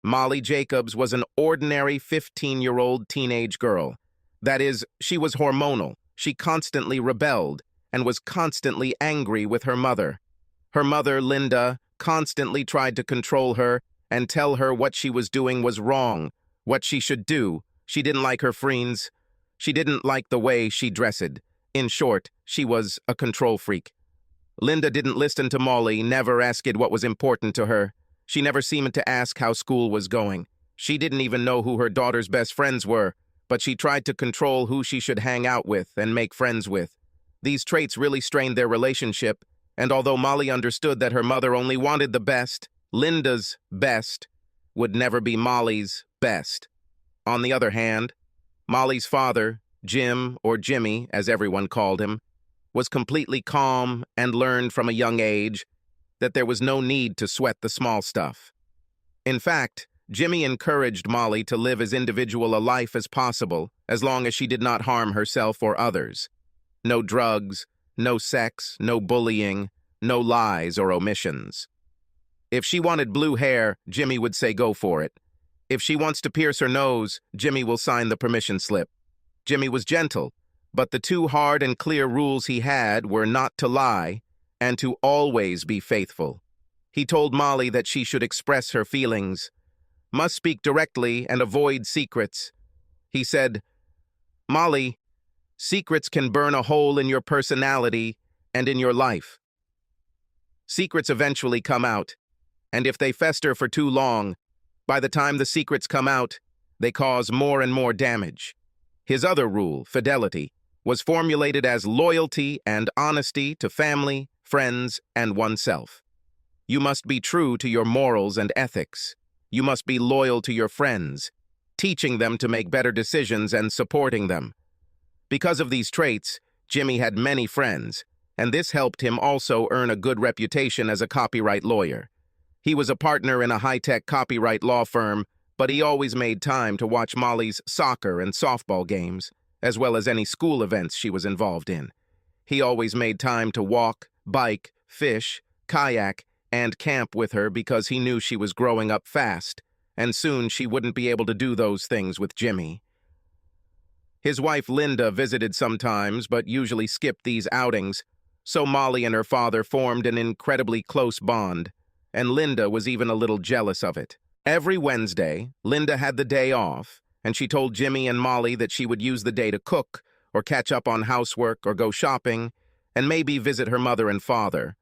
Molly Jacobs was an ordinary 15-year-old teenage girl. That is, she was hormonal. She constantly rebelled and was constantly angry with her mother. Her mother, Linda, constantly tried to control her and tell her what she was doing was wrong, what she should do. She didn't like her friends. She didn't like the way she dressed. In short, she was a control freak. Linda didn't listen to Molly, never asked what was important to her. She never seemed to ask how school was going. She didn't even know who her daughter's best friends were, but she tried to control who she should hang out with and make friends with. These traits really strained their relationship, and although Molly understood that her mother only wanted the best, Linda's best would never be Molly's best. On the other hand, Molly's father, Jim, or Jimmy, as everyone called him, was completely calm and learned from a young age that there was no need to sweat the small stuff. In fact, Jimmy encouraged Molly to live as individual a life as possible, as long as she did not harm herself or others. No drugs, no sex, no bullying, no lies or omissions. If she wanted blue hair, Jimmy would say go for it. If she wants to pierce her nose, Jimmy will sign the permission slip. Jimmy was gentle, but the two hard and clear rules he had were not to lie and to always be faithful. He told Molly that she should express her feelings, must speak directly and avoid secrets. He said, "Molly, secrets can burn a hole in your personality and in your life. Secrets eventually come out, and if they fester for too long, by the time the secrets come out, they cause more and more damage." His other rule, fidelity, was formulated as loyalty and honesty to family, friends, and oneself. You must be true to your morals and ethics. You must be loyal to your friends, teaching them to make better decisions and supporting them. Because of these traits, Jimmy had many friends, and this helped him also earn a good reputation as a copyright lawyer. He was a partner in a high-tech copyright law firm, but he always made time to watch Molly's soccer and softball games, as well as any school events she was involved in. He always made time to walk, bike, fish, kayak, and camp with her because he knew she was growing up fast, and soon she wouldn't be able to do those things with Jimmy. His wife Linda visited sometimes, but usually skipped these outings, so Molly and her father formed an incredibly close bond, and Linda was even a little jealous of it. Every Wednesday, Linda had the day off, and she told Jimmy and Molly that she would use the day to cook, or catch up on housework, or go shopping, and maybe visit her mother and father.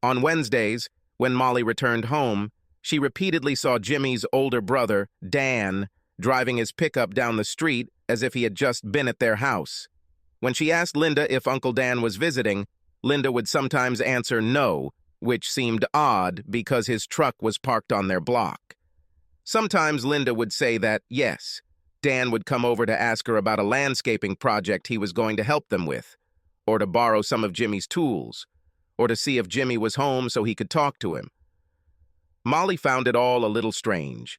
On Wednesdays, when Molly returned home, she repeatedly saw Jimmy's older brother, Dan, driving his pickup down the street as if he had just been at their house. When she asked Linda if Uncle Dan was visiting, Linda would sometimes answer no, which seemed odd because his truck was parked on their block. Sometimes Linda would say that, yes, Dan would come over to ask her about a landscaping project he was going to help them with, or to borrow some of Jimmy's tools, or to see if Jimmy was home so he could talk to him. Molly found it all a little strange.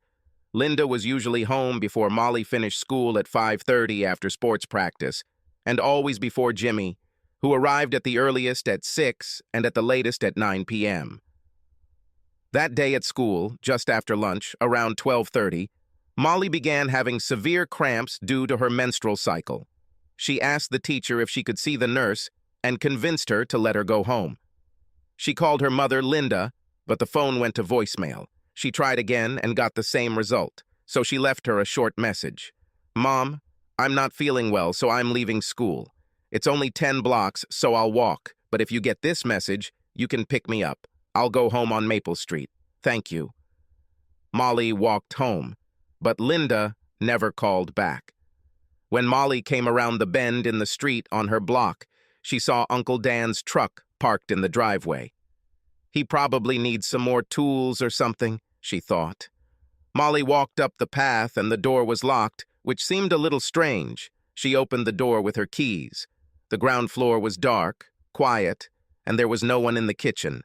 Linda was usually home before Molly finished school at 5:30 after sports practice, and always before Jimmy, who arrived at the earliest at 6 and at the latest at 9 p.m. That day at school, just after lunch, around 12:30, Molly began having severe cramps due to her menstrual cycle. She asked the teacher if she could see the nurse and convinced her to let her go home. She called her mother, Linda, but the phone went to voicemail. She tried again and got the same result, so she left her a short message. "Mom, I'm not feeling well, so I'm leaving school. It's only 10 blocks, so I'll walk, but if you get this message, you can pick me up. I'll go home on Maple Street. Thank you." Molly walked home, but Linda never called back. When Molly came around the bend in the street on her block, she saw Uncle Dan's truck parked in the driveway. He probably needs some more tools or something, she thought. Molly walked up the path and the door was locked, which seemed a little strange. She opened the door with her keys. The ground floor was dark, quiet, and there was no one in the kitchen.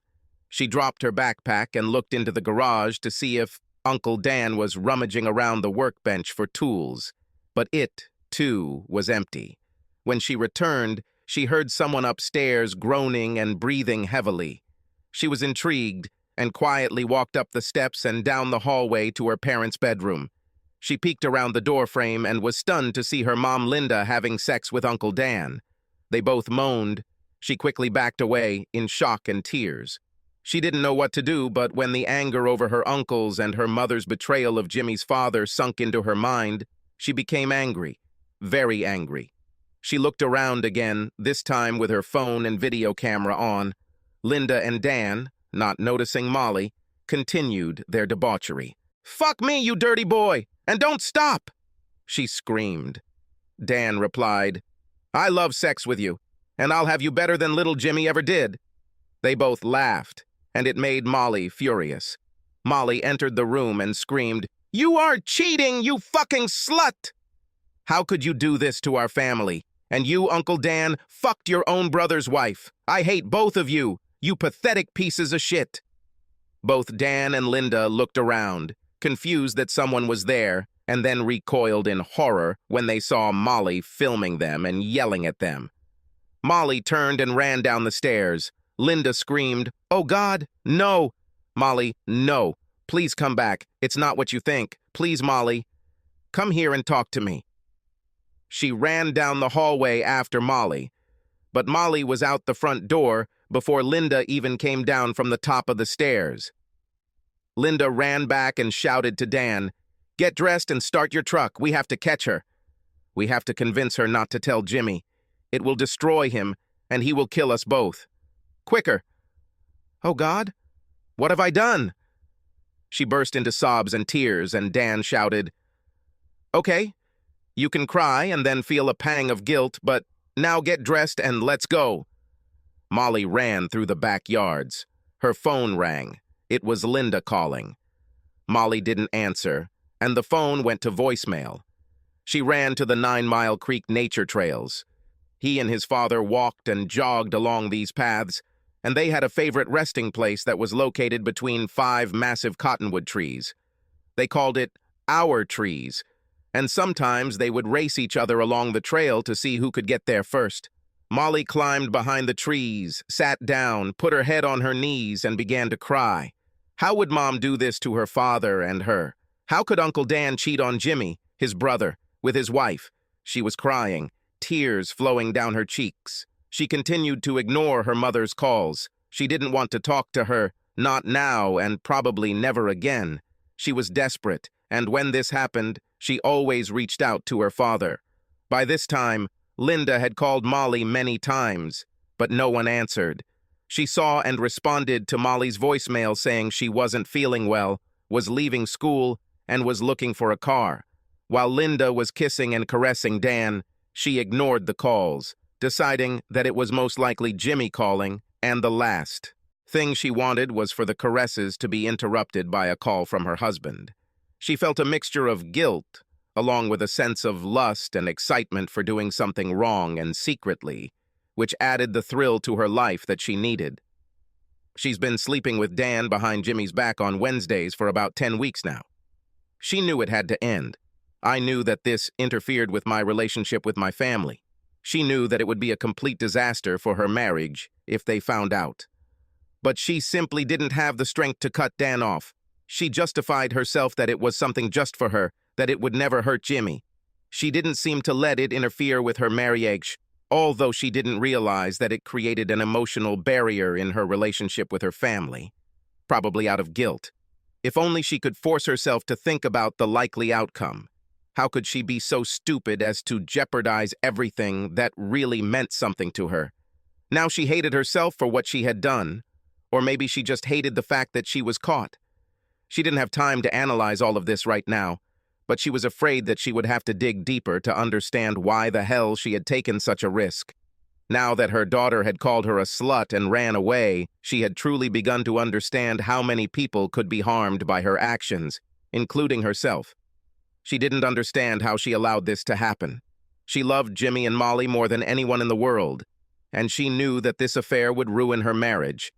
She dropped her backpack and looked into the garage to see if Uncle Dan was rummaging around the workbench for tools, but it, too, was empty. When she returned, she heard someone upstairs groaning and breathing heavily. She was intrigued and quietly walked up the steps and down the hallway to her parents' bedroom. She peeked around the doorframe and was stunned to see her mom Linda having sex with Uncle Dan. They both moaned. She quickly backed away, in shock and tears. She didn't know what to do, but when the anger over her uncles and her mother's betrayal of Jimmy's father sunk into her mind, she became angry, very angry. She looked around again, this time with her phone and video camera on. Linda and Dan, not noticing Molly, continued their debauchery. "Fuck me, you dirty boy, and don't stop!" she screamed. Dan replied, "I love sex with you, and I'll have you better than little Jimmy ever did." They both laughed, and it made Molly furious. Molly entered the room and screamed, "You are cheating, you fucking slut! How could you do this to our family? And you, Uncle Dan, fucked your own brother's wife. I hate both of you, you pathetic pieces of shit." Both Dan and Linda looked around, confused that someone was there, and then recoiled in horror when they saw Molly filming them and yelling at them. Molly turned and ran down the stairs. Linda screamed, "Oh God, no!" Molly, "No, please come back. It's not what you think. Please, Molly. Come here and talk to me." She ran down the hallway after Molly, but Molly was out the front door before Linda even came down from the top of the stairs. Linda ran back and shouted to Dan, "Get dressed and start your truck. We have to catch her. We have to convince her not to tell Jimmy. It will destroy him, and he will kill us both. Quicker." "Oh God, what have I done?" She burst into sobs and tears, and Dan shouted, "Okay, you can cry and then feel a pang of guilt, but now get dressed and let's go." Molly ran through the backyards. Her phone rang. It was Linda calling. Molly didn't answer, and the phone went to voicemail. She ran to the 9 Mile Creek nature trails. He and his father walked and jogged along these paths, and they had a favorite resting place that was located between 5 massive cottonwood trees. They called it Our Trees, and sometimes they would race each other along the trail to see who could get there first. Molly climbed behind the trees, sat down, put her head on her knees, and began to cry. How would Mom do this to her father and her? How could Uncle Dan cheat on Jimmy, his brother, with his wife? She was crying, tears flowing down her cheeks. She continued to ignore her mother's calls. She didn't want to talk to her, not now and probably never again. She was desperate, and when this happened, she always reached out to her father. By this time, Linda had called Molly many times, but no one answered. She saw and responded to Molly's voicemail saying she wasn't feeling well, was leaving school, and was looking for a car. While Linda was kissing and caressing Dan, she ignored the calls, deciding that it was most likely Jimmy calling, and the last thing she wanted was for the caresses to be interrupted by a call from her husband. She felt a mixture of guilt, along with a sense of lust and excitement for doing something wrong and secretly, which added the thrill to her life that she needed. She's been sleeping with Dan behind Jimmy's back on Wednesdays for about 10 weeks now. She knew it had to end. I knew that this interfered with my relationship with my family. She knew that it would be a complete disaster for her marriage if they found out. But she simply didn't have the strength to cut Dan off. She justified herself that it was something just for her, that it would never hurt Jimmy. She didn't seem to let it interfere with her marriage, although she didn't realize that it created an emotional barrier in her relationship with her family, probably out of guilt. If only she could force herself to think about the likely outcome. How could she be so stupid as to jeopardize everything that really meant something to her? Now she hated herself for what she had done, or maybe she just hated the fact that she was caught. She didn't have time to analyze all of this right now, but she was afraid that she would have to dig deeper to understand why the hell she had taken such a risk. Now that her daughter had called her a slut and ran away, she had truly begun to understand how many people could be harmed by her actions, including herself. She didn't understand how she allowed this to happen. She loved Jimmy and Molly more than anyone in the world, and she knew that this affair would ruin her marriage,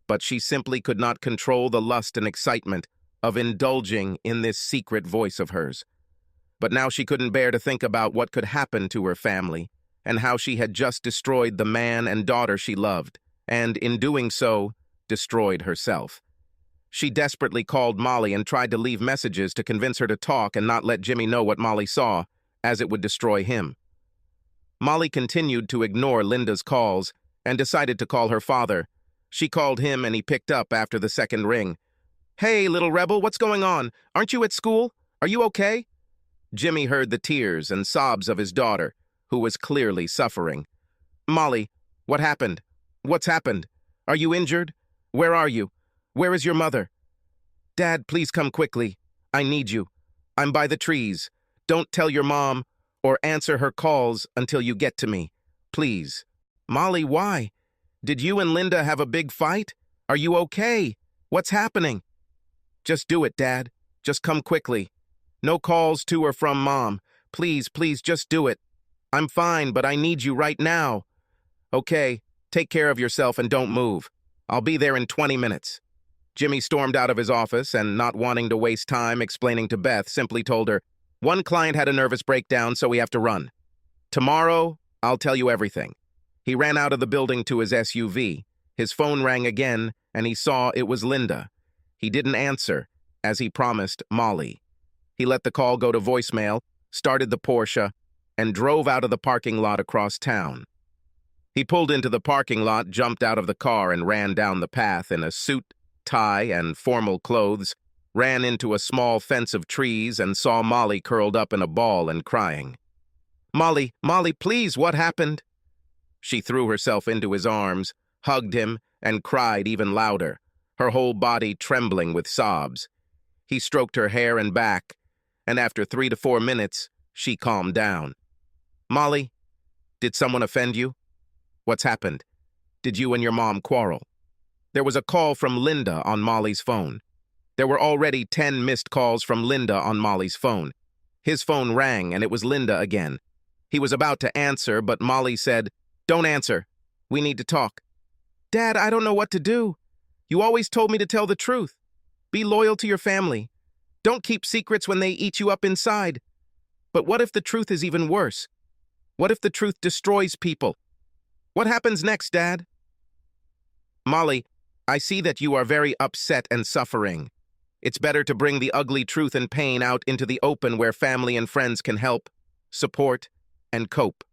but she simply could not control the lust and excitement of indulging in this secret voice of hers. But now she couldn't bear to think about what could happen to her family, and how she had just destroyed the man and daughter she loved, and in doing so, destroyed herself. She desperately called Molly and tried to leave messages to convince her to talk and not let Jimmy know what Molly saw, as it would destroy him. Molly continued to ignore Linda's calls and decided to call her father. She called him and he picked up after the second ring. "Hey, little rebel, what's going on? Aren't you at school? Are you okay?" Jimmy heard the tears and sobs of his daughter, who was clearly suffering. "Molly, what happened? What's happened? Are you injured? Where are you? Where is your mother?" "Dad, please come quickly. I need you. I'm by the trees. Don't tell your mom or answer her calls until you get to me. Please." "Molly, why? Did you and Linda have a big fight? Are you okay? What's happening?" "Just do it, Dad. Just come quickly. No calls to or from Mom. Please, please, just do it. I'm fine, but I need you right now." "Okay, take care of yourself and don't move. I'll be there in 20 minutes. Jimmy stormed out of his office and, not wanting to waste time explaining to Beth, simply told her, "One client had a nervous breakdown, so we have to run. Tomorrow, I'll tell you everything." He ran out of the building to his SUV. His phone rang again, and he saw it was Linda. He didn't answer, as he promised Molly. He let the call go to voicemail, started the Porsche, and drove out of the parking lot across town. He pulled into the parking lot, jumped out of the car, and ran down the path in a suit, tie, and formal clothes, ran into a small fence of trees, and saw Molly curled up in a ball and crying. "Molly, Molly, please, what happened?" She threw herself into his arms, hugged him, and cried even louder, her whole body trembling with sobs. He stroked her hair and back, and after 3 to 4 minutes, she calmed down. "Molly, did someone offend you? What's happened? Did you and your mom quarrel?" There was a call from Linda on Molly's phone. There were already 10 missed calls from Linda on Molly's phone. His phone rang, and it was Linda again. He was about to answer, but Molly said, "Don't answer. We need to talk." "Dad, I don't know what to do. You always told me to tell the truth. Be loyal to your family. Don't keep secrets when they eat you up inside. But what if the truth is even worse? What if the truth destroys people? What happens next, Dad?" "Molly, I see that you are very upset and suffering. It's better to bring the ugly truth and pain out into the open where family and friends can help, support, and cope."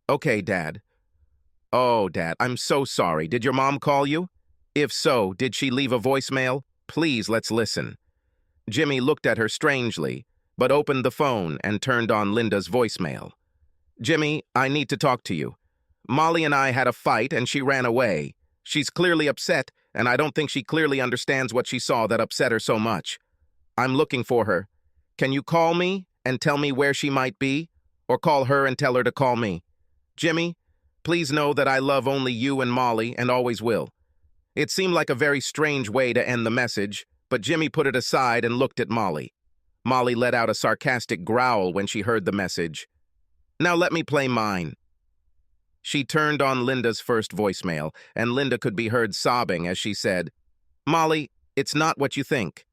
"Okay, Dad." "Oh, Dad, I'm so sorry. Did your mom call you? If so, did she leave a voicemail? Please, let's listen." Jimmy looked at her strangely, but opened the phone and turned on Linda's voicemail. "Jimmy, I need to talk to you. Molly and I had a fight and she ran away. She's clearly upset, and I don't think she clearly understands what she saw that upset her so much. I'm looking for her. Can you call me and tell me where she might be? Or call her and tell her to call me? Jimmy, please know that I love only you and Molly and always will." It seemed like a very strange way to end the message, but Jimmy put it aside and looked at Molly. Molly let out a sarcastic growl when she heard the message. "Now let me play mine." She turned on Linda's first voicemail, and Linda could be heard sobbing as she said, "Molly, it's not what you think.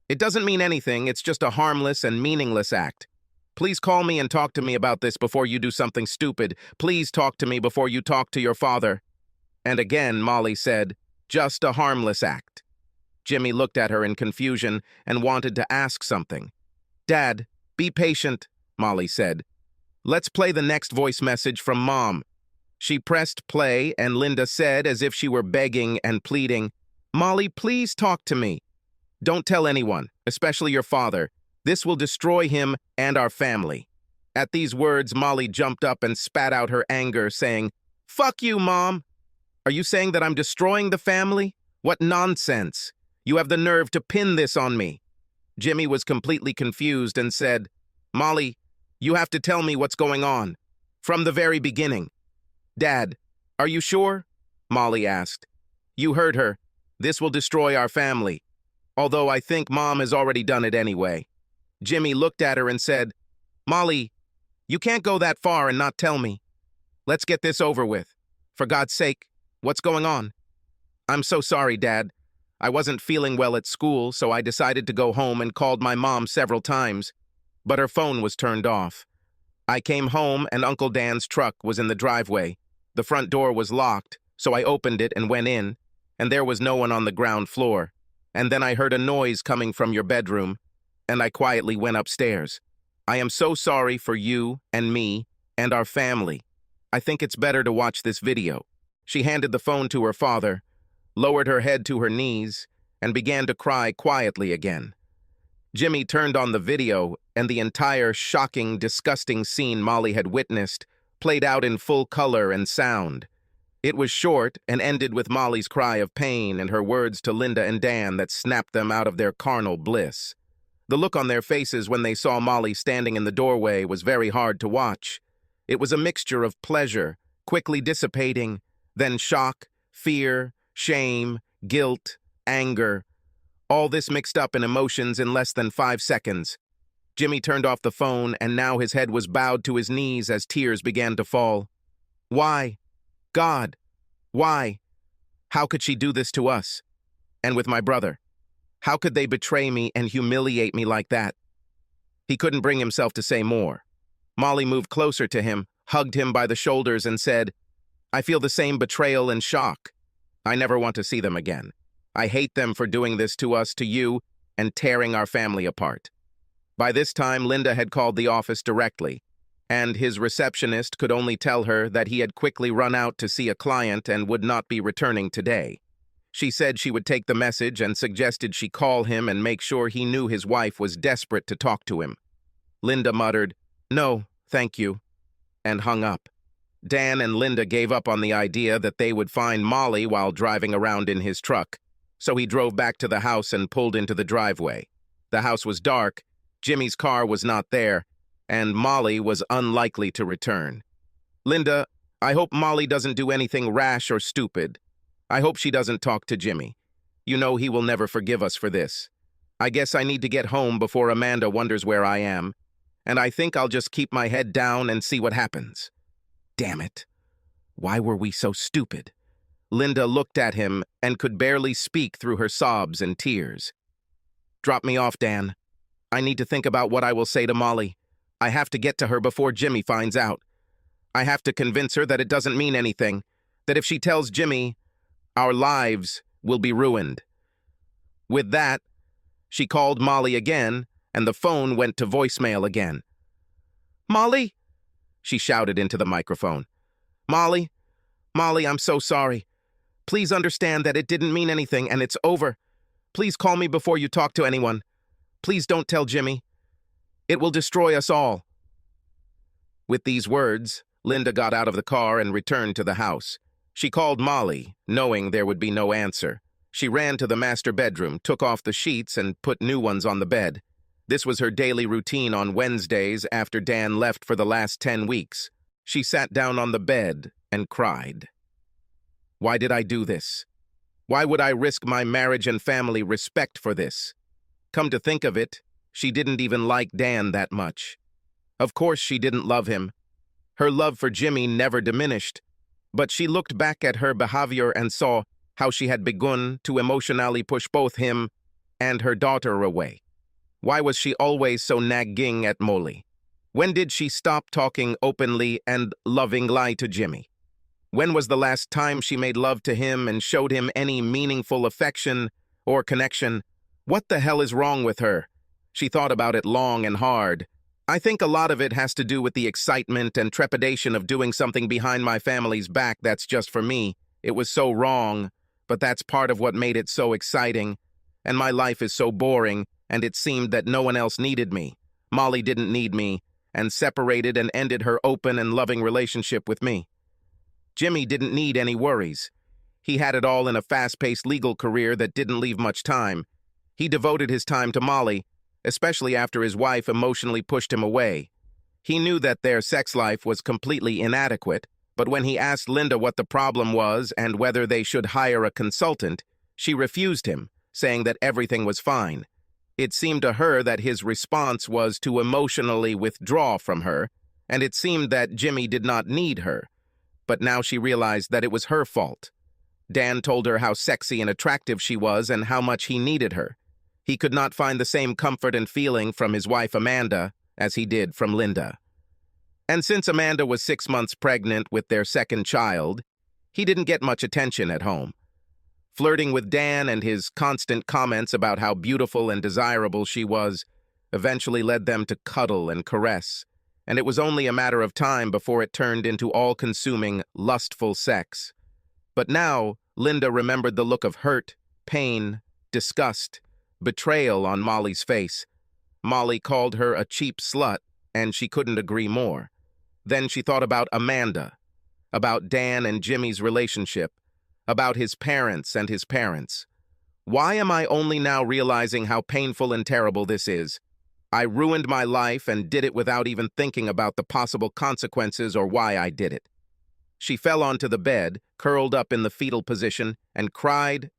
It doesn't mean anything, it's just a harmless and meaningless act. Please call me and talk to me about this before you do something stupid. Please talk to me before you talk to your father." And again, Molly said, "Just a harmless act." Jimmy looked at her in confusion and wanted to ask something. "Dad, be patient," Molly said. "Let's play the next voice message from Mom." She pressed play, and Linda said, as if she were begging and pleading, "Molly, please talk to me. Don't tell anyone, especially your father. This will destroy him and our family." At these words, Molly jumped up and spat out her anger, saying, "Fuck you, Mom! Are you saying that I'm destroying the family? What nonsense! You have the nerve to pin this on me." Jimmy was completely confused and said, "Molly, you have to tell me what's going on. From the very beginning." "Dad, are you sure?" Molly asked. "You heard her. This will destroy our family. Although I think Mom has already done it anyway." Jimmy looked at her and said, "Molly, you can't go that far and not tell me. Let's get this over with. For God's sake, what's going on?" "I'm so sorry, Dad. I wasn't feeling well at school, so I decided to go home and called my mom several times, but her phone was turned off. I came home and Uncle Dan's truck was in the driveway. The front door was locked, so I opened it and went in, and there was no one on the ground floor. and then I heard a noise coming from your bedroom, and I quietly went upstairs. I am so sorry for you and me and our family. I think it's better to watch this video." She handed the phone to her father, lowered her head to her knees, and began to cry quietly again. Jimmy turned on the video, and the entire shocking, disgusting scene Molly had witnessed played out in full color and sound. It was short and ended with Molly's cry of pain and her words to Linda and Dan that snapped them out of their carnal bliss. The look on their faces when they saw Molly standing in the doorway was very hard to watch. It was a mixture of pleasure, quickly dissipating, then shock, fear, shame, guilt, anger. All this mixed up in emotions in less than 5 seconds. Jimmy turned off the phone, and now his head was bowed to his knees as tears began to fall. Why? God, why? How could she do this to us? And with my brother? How could they betray me and humiliate me like that? He couldn't bring himself to say more. Molly moved closer to him, hugged him by the shoulders, and said, "I feel the same betrayal and shock. I never want to see them again. I hate them for doing this to us, to you, and tearing our family apart." By this time, Linda had called the office directly, and his receptionist could only tell her that he had quickly run out to see a client and would not be returning today. She said she would take the message and suggested she call him and make sure he knew his wife was desperate to talk to him. Linda muttered, "No, thank you," and hung up. Dan and Linda gave up on the idea that they would find Molly while driving around in his truck, so he drove back to the house and pulled into the driveway. The house was dark, Jimmy's car was not there, and Molly was unlikely to return. "Linda, I hope Molly doesn't do anything rash or stupid. I hope she doesn't talk to Jimmy. You know he will never forgive us for this. I guess I need to get home before Amanda wonders where I am, and I think I'll just keep my head down and see what happens." Damn it. Why were we so stupid? Linda looked at him and could barely speak through her sobs and tears. "Drop me off, Dan. I need to think about what I will say to Molly. I have to get to her before Jimmy finds out. I have to convince her that it doesn't mean anything, that if she tells Jimmy, our lives will be ruined." With that, she called Molly again, and the phone went to voicemail again. "Molly?" she shouted into the microphone. Molly, I'm so sorry. Please understand that it didn't mean anything and it's over. Please call me before you talk to anyone. Please don't tell Jimmy. It will destroy us all." With these words, Linda got out of the car and returned to the house. She called Molly, knowing there would be no answer. She ran to the master bedroom, took off the sheets, and put new ones on the bed. This was her daily routine on Wednesdays after Dan left for the last 10 weeks. She sat down on the bed and cried. Why did I do this? Why would I risk my marriage and family respect for this? Come to think of it, she didn't even like Dan that much. Of course she didn't love him. Her love for Jimmy never diminished, but she looked back at her behavior and saw how she had begun to emotionally push both him and her daughter away. Why was she always so nagging at Molly? When did she stop talking openly and lovingly to Jimmy? When was the last time she made love to him and showed him any meaningful affection or connection? What the hell is wrong with her? She thought about it long and hard. I think a lot of it has to do with the excitement and trepidation of doing something behind my family's back that's just for me. It was so wrong, but that's part of what made it so exciting. And my life is so boring, and it seemed that no one else needed me. Molly didn't need me, and separated and ended her open and loving relationship with me. Jimmy didn't need any worries. He had it all in a fast-paced legal career that didn't leave much time. He devoted his time to Molly, especially after his wife emotionally pushed him away. He knew that their sex life was completely inadequate, but when he asked Linda what the problem was and whether they should hire a consultant, she refused him, saying that everything was fine. It seemed to her that his response was to emotionally withdraw from her, and it seemed that Jimmy did not need her. But now she realized that it was her fault. Dan told her how sexy and attractive she was and how much he needed her. He could not find the same comfort and feeling from his wife Amanda as he did from Linda. And since Amanda was 6 months pregnant with their second child, he didn't get much attention at home. Flirting with Dan and his constant comments about how beautiful and desirable she was eventually led them to cuddle and caress, and it was only a matter of time before it turned into all-consuming, lustful sex. But now, Linda remembered the look of hurt, pain, disgust, betrayal on Molly's face. Molly called her a cheap slut, and she couldn't agree more. Then she thought about Amanda, about Dan and Jimmy's relationship, about his parents and his parents. Why am I only now realizing how painful and terrible this is? I ruined my life and did it without even thinking about the possible consequences or why I did it. She fell onto the bed, curled up in the fetal position, and cried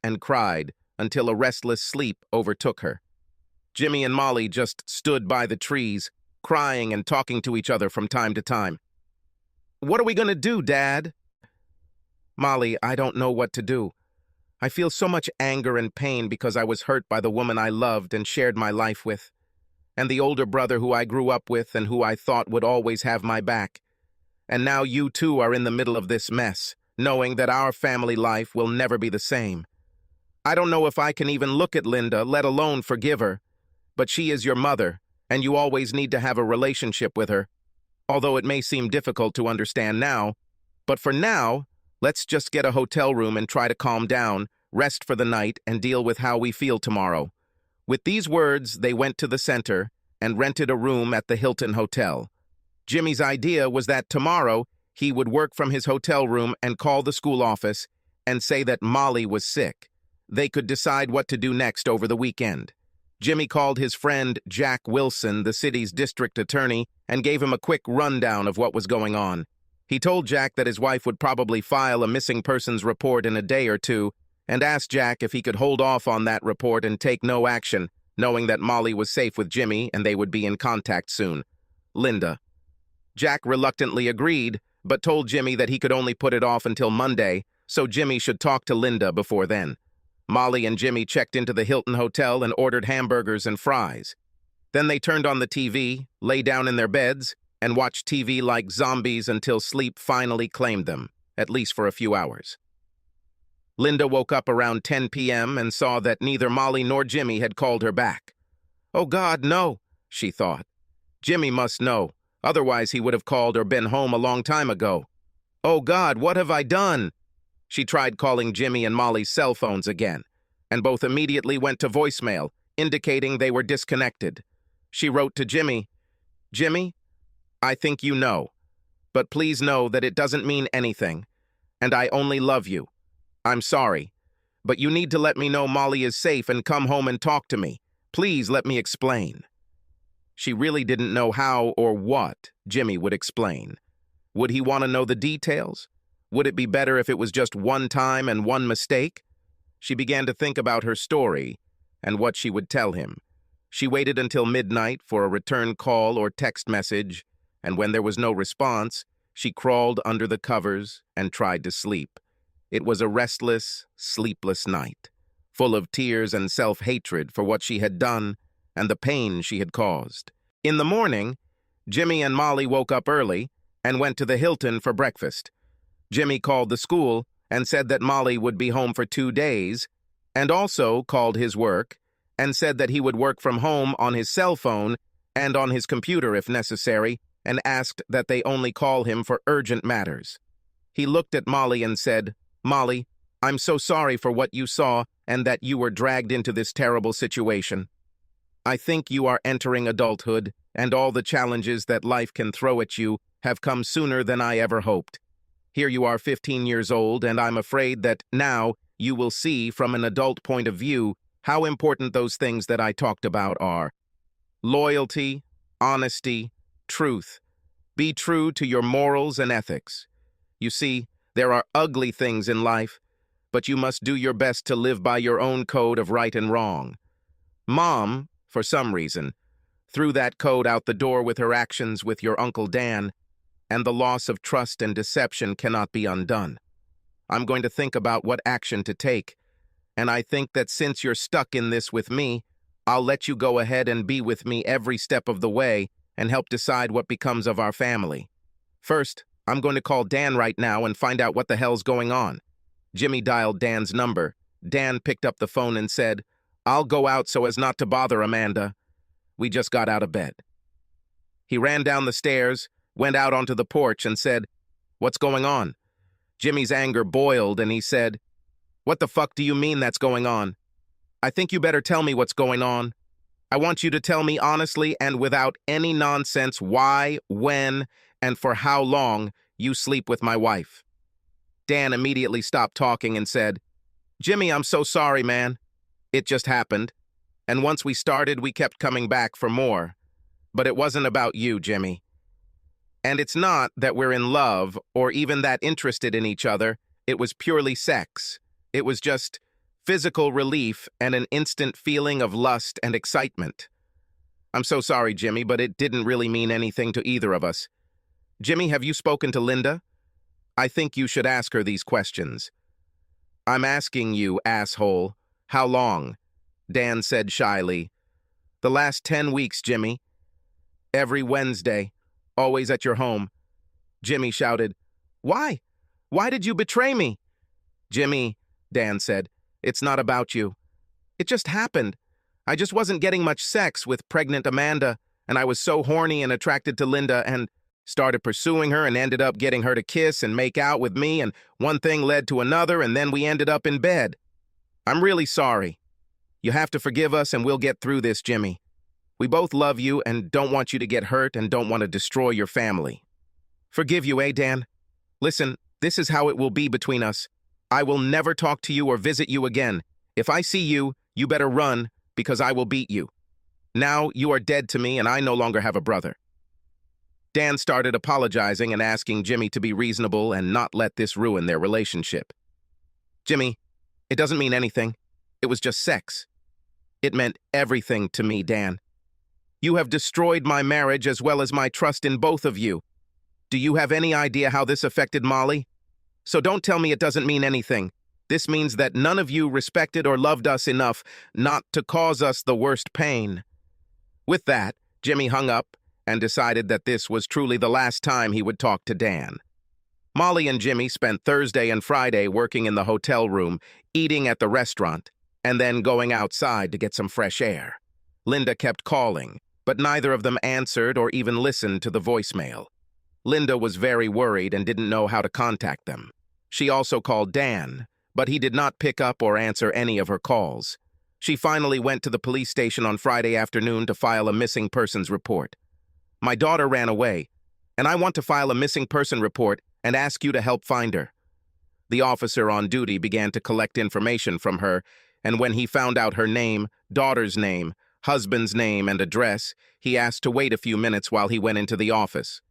until a restless sleep overtook her. Jimmy and Molly just stood by the trees, crying and talking to each other from time to time. "What are we going to do, Dad?" "Molly, I don't know what to do. I feel so much anger and pain because I was hurt by the woman I loved and shared my life with, and the older brother who I grew up with and who I thought would always have my back. And now you two are in the middle of this mess, knowing that our family life will never be the same. I don't know if I can even look at Linda, let alone forgive her, but she is your mother, and you always need to have a relationship with her. Although it may seem difficult to understand now, but for now, let's just get a hotel room and try to calm down, rest for the night, and deal with how we feel tomorrow." With these words, they went to the center and rented a room at the Hilton Hotel. Jimmy's idea was that tomorrow he would work from his hotel room and call the school office and say that Molly was sick. They could decide what to do next over the weekend. Jimmy called his friend Jack Wilson, the city's district attorney, and gave him a quick rundown of what was going on. He told Jack that his wife would probably file a missing persons report in a day or two, and asked Jack if he could hold off on that report and take no action, knowing that Molly was safe with Jimmy and they would be in contact soon. Linda. Jack reluctantly agreed, but told Jimmy that he could only put it off until Monday, so Jimmy should talk to Linda before then. Molly and Jimmy checked into the Hilton Hotel and ordered hamburgers and fries. Then they turned on the TV, lay down in their beds, and watched TV like zombies until sleep finally claimed them, at least for a few hours. Linda woke up around 10 p.m. and saw that neither Molly nor Jimmy had called her back. "Oh God, no," she thought. "Jimmy must know, otherwise he would have called or been home a long time ago. Oh God, what have I done?" She tried calling Jimmy and Molly's cell phones again, and both immediately went to voicemail, indicating they were disconnected. She wrote to Jimmy, "Jimmy, I think you know, but please know that it doesn't mean anything, and I only love you. I'm sorry, but you need to let me know Molly is safe and come home and talk to me. Please let me explain." She really didn't know how or what Jimmy would explain. Would he want to know the details? Would it be better if it was just one time and one mistake? She began to think about her story and what she would tell him. She waited until midnight for a return call or text message, and when there was no response, she crawled under the covers and tried to sleep. It was a restless, sleepless night, full of tears and self-hatred for what she had done and the pain she had caused. In the morning, Jimmy and Molly woke up early and went to the Hilton for breakfast. Jimmy called the school and said that Molly would be home for 2 days, and also called his work and said that he would work from home on his cell phone and on his computer if necessary, and asked that they only call him for urgent matters. He looked at Molly and said, "Molly, I'm so sorry for what you saw and that you were dragged into this terrible situation. I think you are entering adulthood, and all the challenges that life can throw at you have come sooner than I ever hoped. Here you are 15 years old, and I'm afraid that now you will see from an adult point of view how important those things that I talked about are. Loyalty, honesty, truth. Be true to your morals and ethics. You see, there are ugly things in life, but you must do your best to live by your own code of right and wrong." Mom, for some reason, threw that code out the door with her actions with your Uncle Dan, and the loss of trust and deception cannot be undone. I'm going to think about what action to take, and I think that since you're stuck in this with me, I'll let you go ahead and be with me every step of the way and help decide what becomes of our family. First, I'm going to call Dan right now and find out what the hell's going on. Jimmy dialed Dan's number, Dan picked up the phone and said, "I'll go out so as not to bother Amanda." We just got out of bed. He ran down the stairs, went out onto the porch and said, "What's going on?" Jimmy's anger boiled and he said, "What the fuck do you mean that's going on? I think you better tell me what's going on. I want you to tell me honestly and without any nonsense why, when, and for how long you sleep with my wife." Dan immediately stopped talking and said, "Jimmy, I'm so sorry, man. It just happened. And once we started, we kept coming back for more. But it wasn't about you, Jimmy. And it's not that we're in love or even that interested in each other. It was purely sex. It was just physical relief and an instant feeling of lust and excitement. I'm so sorry, Jimmy, but it didn't really mean anything to either of us. Jimmy, have you spoken to Linda? I think you should ask her these questions." "I'm asking you, asshole. How long?" Dan said shyly. "The last 10 weeks, Jimmy. Every Wednesday, always at your home." Jimmy shouted, "Why? Why did you betray me?" "Jimmy," Dan said, "it's not about you. It just happened. I just wasn't getting much sex with pregnant Amanda, and I was so horny and attracted to Linda and started pursuing her and ended up getting her to kiss and make out with me, and one thing led to another, and then we ended up in bed. I'm really sorry. You have to forgive us and we'll get through this, Jimmy. We both love you and don't want you to get hurt and don't want to destroy your family. Forgive you, eh, Dan? Listen, this is how it will be between us. I will never talk to you or visit you again. If I see you, you better run, because I will beat you. Now you are dead to me and I no longer have a brother." Dan started apologizing and asking Jimmy to be reasonable and not let this ruin their relationship. "Jimmy, it doesn't mean anything. It was just sex. It meant everything to me, Dan. You have destroyed my marriage as well as my trust in both of you. Do you have any idea how this affected Molly? So don't tell me it doesn't mean anything. This means that none of you respected or loved us enough not to cause us the worst pain." With that, Jimmy hung up and decided that this was truly the last time he would talk to Dan. Molly and Jimmy spent Thursday and Friday working in the hotel room, eating at the restaurant, and then going outside to get some fresh air. Linda kept calling, but neither of them answered or even listened to the voicemail. Linda was very worried and didn't know how to contact them. She also called Dan, but he did not pick up or answer any of her calls. She finally went to the police station on Friday afternoon to file a missing persons report. "My daughter ran away, and I want to file a missing person report and ask you to help find her." The officer on duty began to collect information from her, and when he found out her name, daughter's name, husband's name, and address, he asked to wait a few minutes while he went into the office.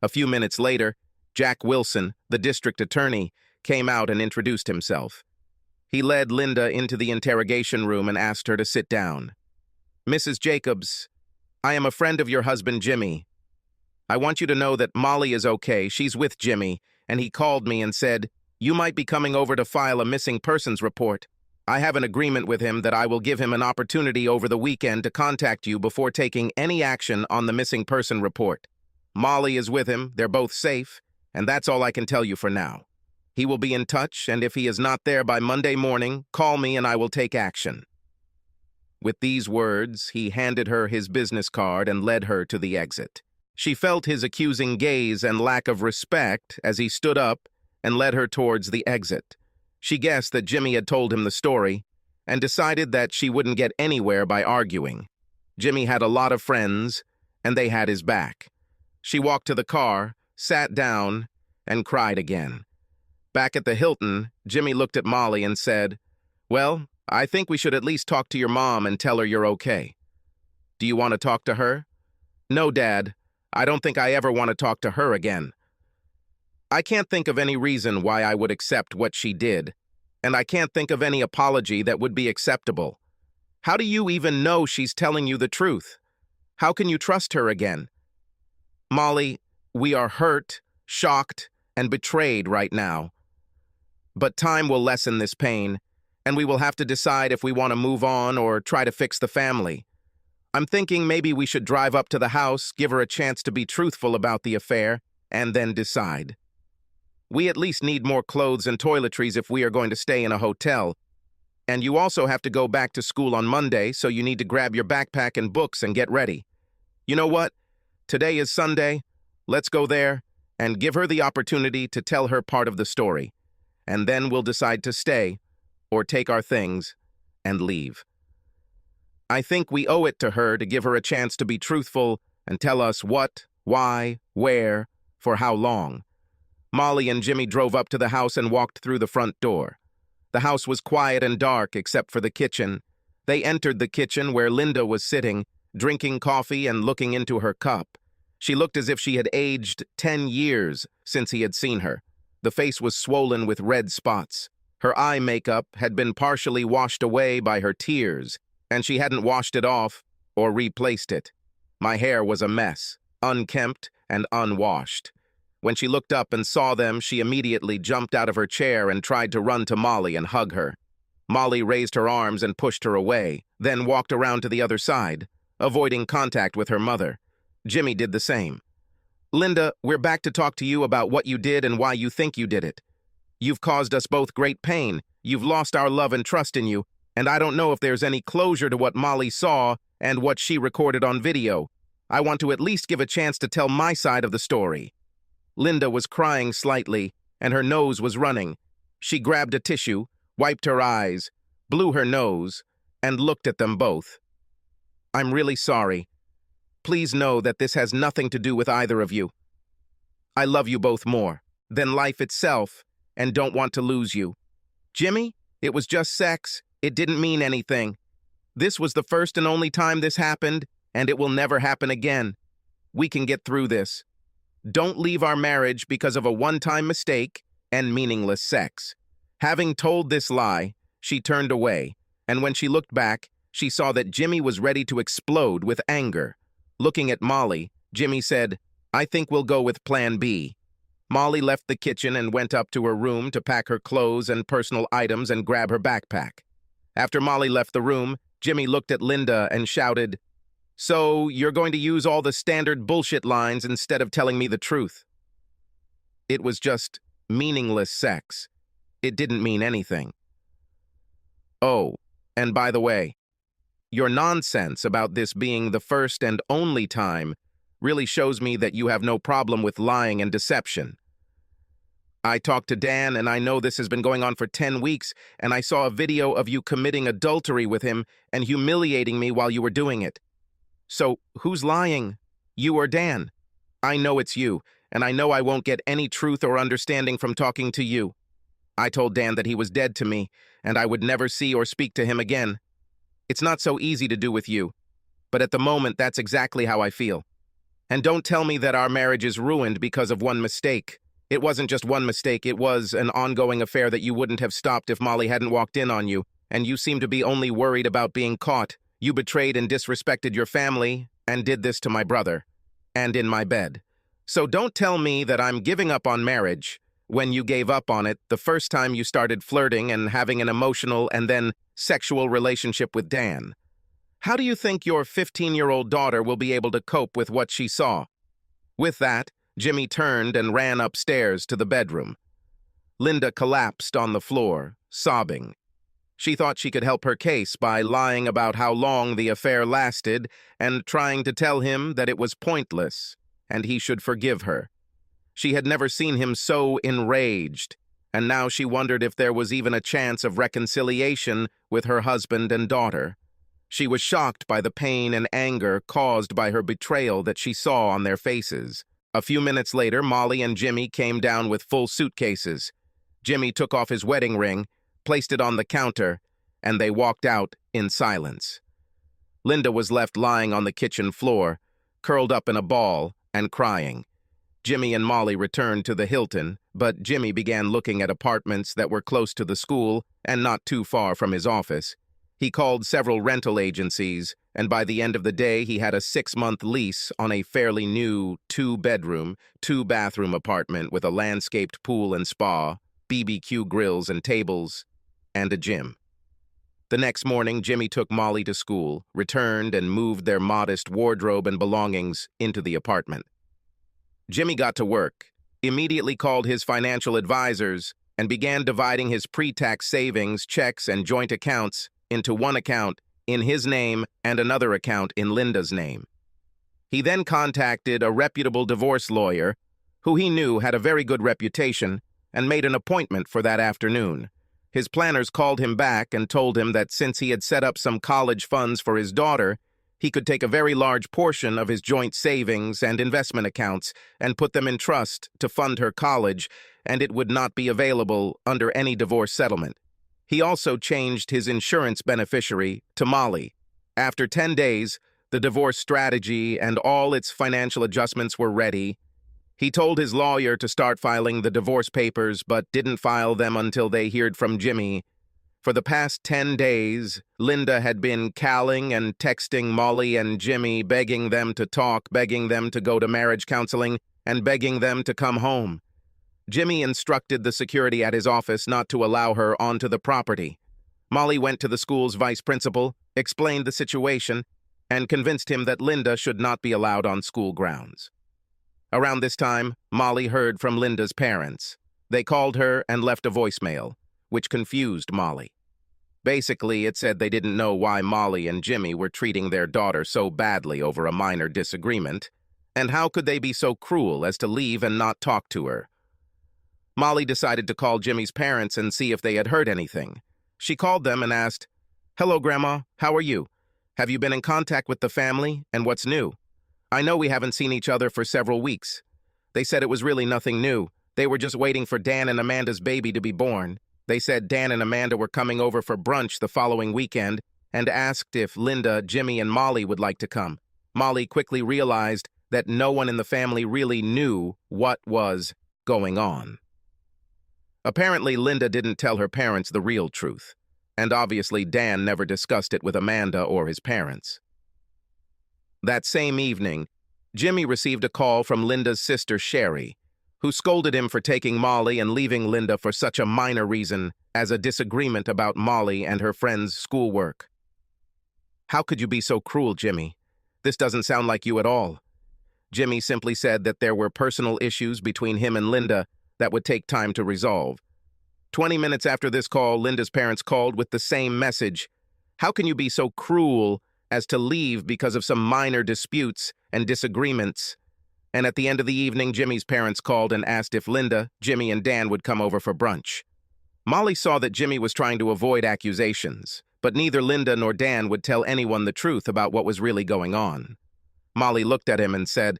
A few minutes later, Jack Wilson, the district attorney, came out and introduced himself. He led Linda into the interrogation room and asked her to sit down. "Mrs. Jacobs, I am a friend of your husband, Jimmy. I want you to know that Molly is okay. She's with Jimmy, and he called me and said, you might be coming over to file a missing persons report. I have an agreement with him that I will give him an opportunity over the weekend to contact you before taking any action on the missing person report. Molly is with him, they're both safe, and that's all I can tell you for now. He will be in touch, and if he is not there by Monday morning, call me and I will take action." With these words, he handed her his business card and led her to the exit. She felt his accusing gaze and lack of respect as he stood up and led her towards the exit. She guessed that Jimmy had told him the story and decided that she wouldn't get anywhere by arguing. Jimmy had a lot of friends, and they had his back. She walked to the car, sat down, and cried again. Back at the Hilton, Jimmy looked at Molly and said, "Well, I think we should at least talk to your mom and tell her you're okay." "Do you want to talk to her?" "No, Dad. I don't think I ever want to talk to her again. I can't think of any reason why I would accept what she did, and I can't think of any apology that would be acceptable. How do you even know she's telling you the truth? How can you trust her again? Molly, we are hurt, shocked, and betrayed right now. But time will lessen this pain, and we will have to decide if we want to move on or try to fix the family. I'm thinking maybe we should drive up to the house, give her a chance to be truthful about the affair, and then decide. We at least need more clothes and toiletries if we are going to stay in a hotel. And you also have to go back to school on Monday, so you need to grab your backpack and books and get ready. You know what? Today is Sunday. Let's go there and give her the opportunity to tell her part of the story. And then we'll decide to stay or take our things and leave. I think we owe it to her to give her a chance to be truthful and tell us what, why, where, for how long. Molly and Jimmy drove up to the house and walked through the front door. The house was quiet and dark except for the kitchen. They entered the kitchen where Linda was sitting, drinking coffee and looking into her cup. She looked as if she had aged 10 years since he had seen her. The face was swollen with red spots. Her eye makeup had been partially washed away by her tears, and she hadn't washed it off or replaced it. My hair was a mess, unkempt and unwashed. When she looked up and saw them, she immediately jumped out of her chair and tried to run to Molly and hug her. Molly raised her arms and pushed her away, then walked around to the other side, avoiding contact with her mother. Jimmy did the same. Linda, we're back to talk to you about what you did and why you think you did it. You've caused us both great pain. You've lost our love and trust in you, and I don't know if there's any closure to what Molly saw and what she recorded on video. I want to at least give a chance to tell my side of the story. Linda was crying slightly, and her nose was running. She grabbed a tissue, wiped her eyes, blew her nose, and looked at them both. I'm really sorry. Please know that this has nothing to do with either of you. I love you both more than life itself and don't want to lose you. Jimmy, it was just sex. It didn't mean anything. This was the first and only time this happened, and it will never happen again. We can get through this. Don't leave our marriage because of a one-time mistake and meaningless sex. Having told this lie, she turned away, and when she looked back, she saw that Jimmy was ready to explode with anger. Looking at Molly, Jimmy said, I think we'll go with Plan B. Molly left the kitchen and went up to her room to pack her clothes and personal items and grab her backpack. After Molly left the room, Jimmy looked at Linda and shouted, So, you're going to use all the standard bullshit lines instead of telling me the truth. It was just meaningless sex. It didn't mean anything. Oh, and by the way, your nonsense about this being the first and only time really shows me that you have no problem with lying and deception. I talked to Dan, and I know this has been going on for 10 weeks, and I saw a video of you committing adultery with him and humiliating me while you were doing it. So, who's lying? You or Dan? I know it's you, and I know I won't get any truth or understanding from talking to you. I told Dan that he was dead to me, and I would never see or speak to him again. It's not so easy to do with you, but at the moment that's exactly how I feel. And don't tell me that our marriage is ruined because of one mistake. It wasn't just one mistake, it was an ongoing affair that you wouldn't have stopped if Molly hadn't walked in on you, and you seem to be only worried about being caught. You betrayed and disrespected your family, and did this to my brother, and in my bed. So don't tell me that I'm giving up on marriage when you gave up on it the first time you started flirting and having an emotional and then sexual relationship with Dan. How do you think your 15-year-old daughter will be able to cope with what she saw? With that, Jimmy turned and ran upstairs to the bedroom. Linda collapsed on the floor, sobbing. She thought she could help her case by lying about how long the affair lasted and trying to tell him that it was pointless and he should forgive her. She had never seen him so enraged, and now she wondered if there was even a chance of reconciliation with her husband and daughter. She was shocked by the pain and anger caused by her betrayal that she saw on their faces. A few minutes later, Molly and Jimmy came down with full suitcases. Jimmy took off his wedding ring, placed it on the counter, and they walked out in silence. Linda was left lying on the kitchen floor, curled up in a ball and crying. Jimmy and Molly returned to the Hilton, but Jimmy began looking at apartments that were close to the school and not too far from his office. He called several rental agencies, and by the end of the day he had a 6-month lease on a fairly new 2-bedroom, 2-bathroom apartment with a landscaped pool and spa, BBQ grills and tables, and a gym. The next morning, Jimmy took Molly to school, returned, and moved their modest wardrobe and belongings into the apartment. Jimmy got to work, immediately called his financial advisors, and began dividing his pre-tax savings, checks, and joint accounts into one account in his name and another account in Linda's name. He then contacted a reputable divorce lawyer who he knew had a very good reputation and made an appointment for that afternoon. His planners called him back and told him that since he had set up some college funds for his daughter, he could take a very large portion of his joint savings and investment accounts and put them in trust to fund her college, and it would not be available under any divorce settlement. He also changed his insurance beneficiary to Molly. After 10 days, the divorce strategy and all its financial adjustments were ready. He told his lawyer to start filing the divorce papers, but didn't file them until they heard from Jimmy. For the past 10 days, Linda had been calling and texting Molly and Jimmy, begging them to talk, begging them to go to marriage counseling, and begging them to come home. Jimmy instructed the security at his office not to allow her onto the property. Molly went to the school's vice principal, explained the situation, and convinced him that Linda should not be allowed on school grounds. Around this time, Molly heard from Linda's parents. They called her and left a voicemail, which confused Molly. Basically, it said they didn't know why Molly and Jimmy were treating their daughter so badly over a minor disagreement, and how could they be so cruel as to leave and not talk to her. Molly decided to call Jimmy's parents and see if they had heard anything. She called them and asked, "Hello, Grandma, how are you? Have you been in contact with the family, and what's new? I know we haven't seen each other for several weeks." They said it was really nothing new. They were just waiting for Dan and Amanda's baby to be born. They said Dan and Amanda were coming over for brunch the following weekend and asked if Linda, Jimmy, and Molly would like to come. Molly quickly realized that no one in the family really knew what was going on. Apparently, Linda didn't tell her parents the real truth, and obviously Dan never discussed it with Amanda or his parents. That same evening, Jimmy received a call from Linda's sister, Sherry, who scolded him for taking Molly and leaving Linda for such a minor reason as a disagreement about Molly and her friend's schoolwork. "How could you be so cruel, Jimmy? This doesn't sound like you at all." Jimmy simply said that there were personal issues between him and Linda that would take time to resolve. 20 minutes after this call, Linda's parents called with the same message. "How can you be so cruel as to leave because of some minor disputes and disagreements?" And at the end of the evening, Jimmy's parents called and asked if Linda, Jimmy, and Dan would come over for brunch. Molly saw that Jimmy was trying to avoid accusations, but neither Linda nor Dan would tell anyone the truth about what was really going on. Molly looked at him and said,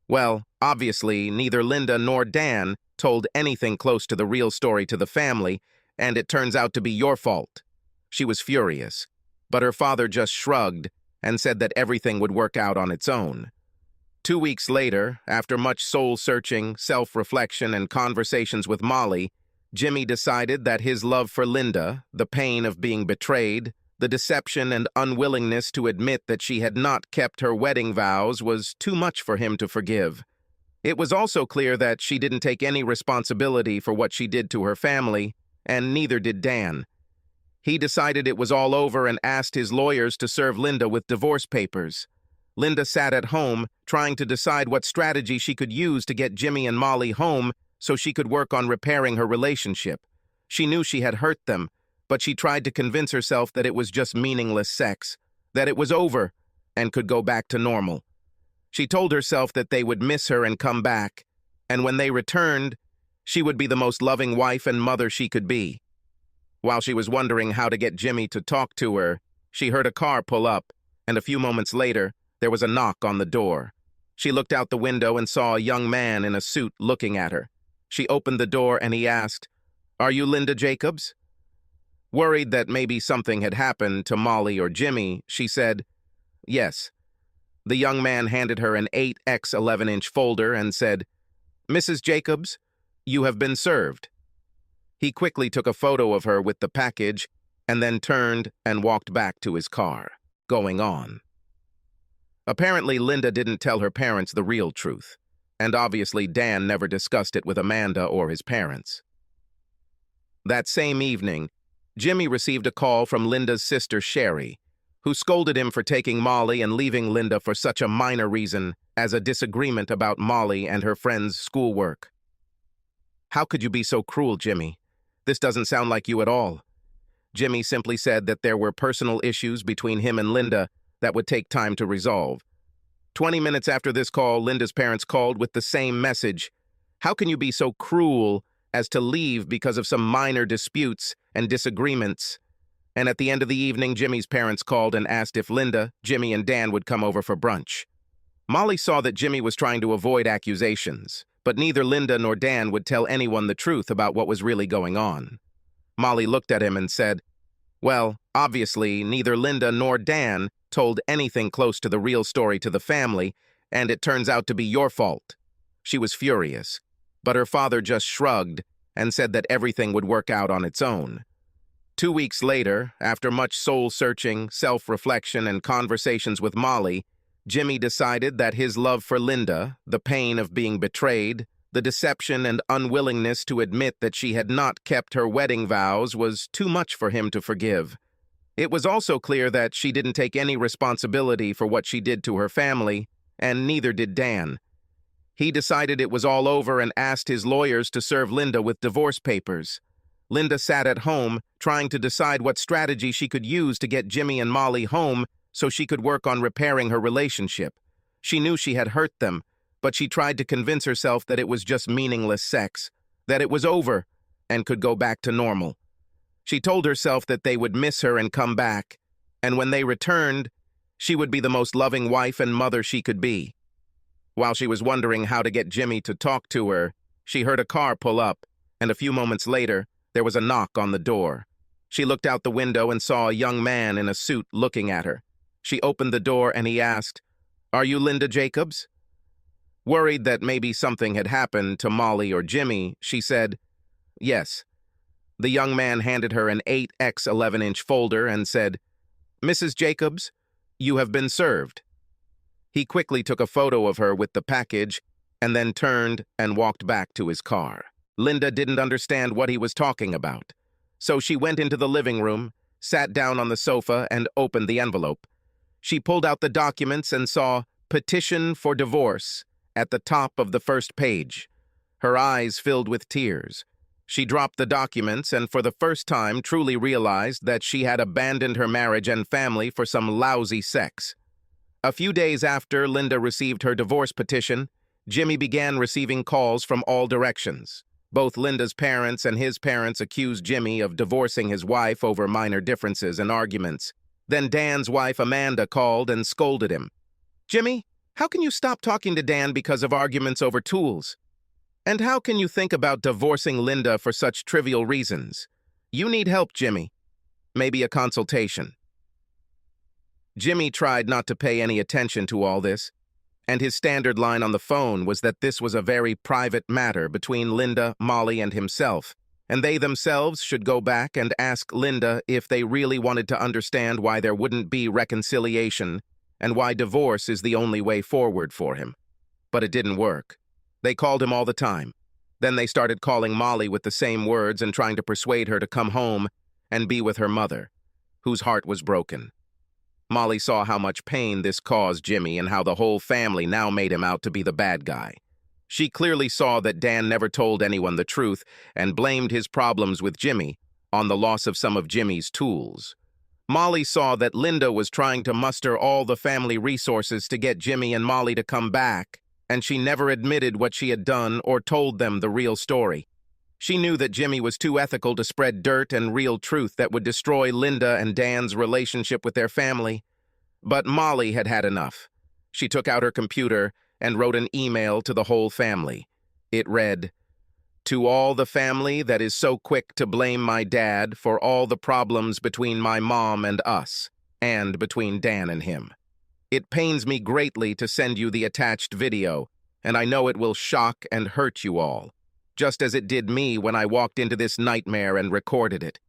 "Well, obviously, neither Linda nor Dan told anything close to the real story to the family, and it turns out to be your fault." She was furious, but her father just shrugged and said that everything would work out on its own. 2 weeks later, after much soul-searching, self-reflection, and conversations with Molly, Jimmy decided that his love for Linda, the pain of being betrayed, the deception and unwillingness to admit that she had not kept her wedding vows was too much for him to forgive. It was also clear that she didn't take any responsibility for what she did to her family, and neither did Dan. He decided it was all over and asked his lawyers to serve Linda with divorce papers. Linda sat at home, trying to decide what strategy she could use to get Jimmy and Molly home so she could work on repairing her relationship. She knew she had hurt them, but she tried to convince herself that it was just meaningless sex, that it was over and could go back to normal. She told herself that they would miss her and come back, and when they returned, she would be the most loving wife and mother she could be. While she was wondering how to get Jimmy to talk to her, she heard a car pull up, and a few moments later, there was a knock on the door. She looked out the window and saw a young man in a suit looking at her. She opened the door and he asked, "Are you Linda Jacobs?" Worried that maybe something had happened to Molly or Jimmy, she said, "Yes." The young man handed her an 8x 11-inch folder and said, "Mrs. Jacobs, you have been served." He quickly took a photo of her with the package and then turned and walked back to his car, going on. Apparently, Linda didn't tell her parents the real truth, and obviously Dan never discussed it with Amanda or his parents. That same evening, Jimmy received a call from Linda's sister, Sherry, who scolded him for taking Molly and leaving Linda for such a minor reason as a disagreement about Molly and her friend's schoolwork. "How could you be so cruel, Jimmy? This doesn't sound like you at all." Jimmy simply said that there were personal issues between him and Linda that would take time to resolve. 20 minutes after this call, Linda's parents called with the same message. "How can you be so cruel as to leave because of some minor disputes and disagreements?" And at the end of the evening, Jimmy's parents called and asked if Linda, Jimmy, and Dan would come over for brunch. Molly saw that Jimmy was trying to avoid accusations, but neither Linda nor Dan would tell anyone the truth about what was really going on. Molly looked at him and said, "Well, obviously, neither Linda nor Dan told anything close to the real story to the family, and it turns out to be your fault." She was furious, but her father just shrugged and said that everything would work out on its own. 2 weeks later, after much soul-searching, self-reflection, and conversations with Molly, Jimmy decided that his love for Linda, the pain of being betrayed, the deception and unwillingness to admit that she had not kept her wedding vows was too much for him to forgive. It was also clear that she didn't take any responsibility for what she did to her family, and neither did Dan. He decided it was all over and asked his lawyers to serve Linda with divorce papers. Linda sat at home, trying to decide what strategy she could use to get Jimmy and Molly home so she could work on repairing her relationship. She knew she had hurt them, but she tried to convince herself that it was just meaningless sex, that it was over, and could go back to normal. She told herself that they would miss her and come back, and when they returned, she would be the most loving wife and mother she could be. While she was wondering how to get Jimmy to talk to her, she heard a car pull up, and a few moments later, there was a knock on the door. She looked out the window and saw a young man in a suit looking at her. She opened the door and he asked, "Are you Linda Jacobs?" Worried that maybe something had happened to Molly or Jimmy, she said, "Yes." The young man handed her an 8x 11-inch folder and said, "Mrs. Jacobs, you have been served." He quickly took a photo of her with the package and then turned and walked back to his car. Linda didn't understand what he was talking about, so she went into the living room, sat down on the sofa, and opened the envelope. She pulled out the documents and saw "Petition for Divorce" at the top of the first page. Her eyes filled with tears. She dropped the documents and for the first time truly realized that she had abandoned her marriage and family for some lousy sex. A few days after Linda received her divorce petition, Jimmy began receiving calls from all directions. Both Linda's parents and his parents accused Jimmy of divorcing his wife over minor differences and arguments. Then Dan's wife Amanda called and scolded him. "Jimmy, how can you stop talking to Dan because of arguments over tools? And how can you think about divorcing Linda for such trivial reasons? You need help, Jimmy. Maybe a consultation." Jimmy tried not to pay any attention to all this, and his standard line on the phone was that this was a very private matter between Linda, Molly, and himself, and they themselves should go back and ask Linda if they really wanted to understand why there wouldn't be reconciliation and why divorce is the only way forward for him. But it didn't work. They called him all the time. Then they started calling Molly with the same words and trying to persuade her to come home and be with her mother, whose heart was broken. Molly saw how much pain this caused Jimmy and how the whole family now made him out to be the bad guy. She clearly saw that Dan never told anyone the truth and blamed his problems with Jimmy on the loss of some of Jimmy's tools. Molly saw that Linda was trying to muster all the family resources to get Jimmy and Molly to come back, and she never admitted what she had done or told them the real story. She knew that Jimmy was too ethical to spread dirt and real truth that would destroy Linda and Dan's relationship with their family. But Molly had had enough. She took out her computer and wrote an email to the whole family. It read, "To all the family that is so quick to blame my dad for all the problems between my mom and us, and between Dan and him. It pains me greatly to send you the attached video, and I know it will shock and hurt you all, just as it did me when I walked into this nightmare and recorded it.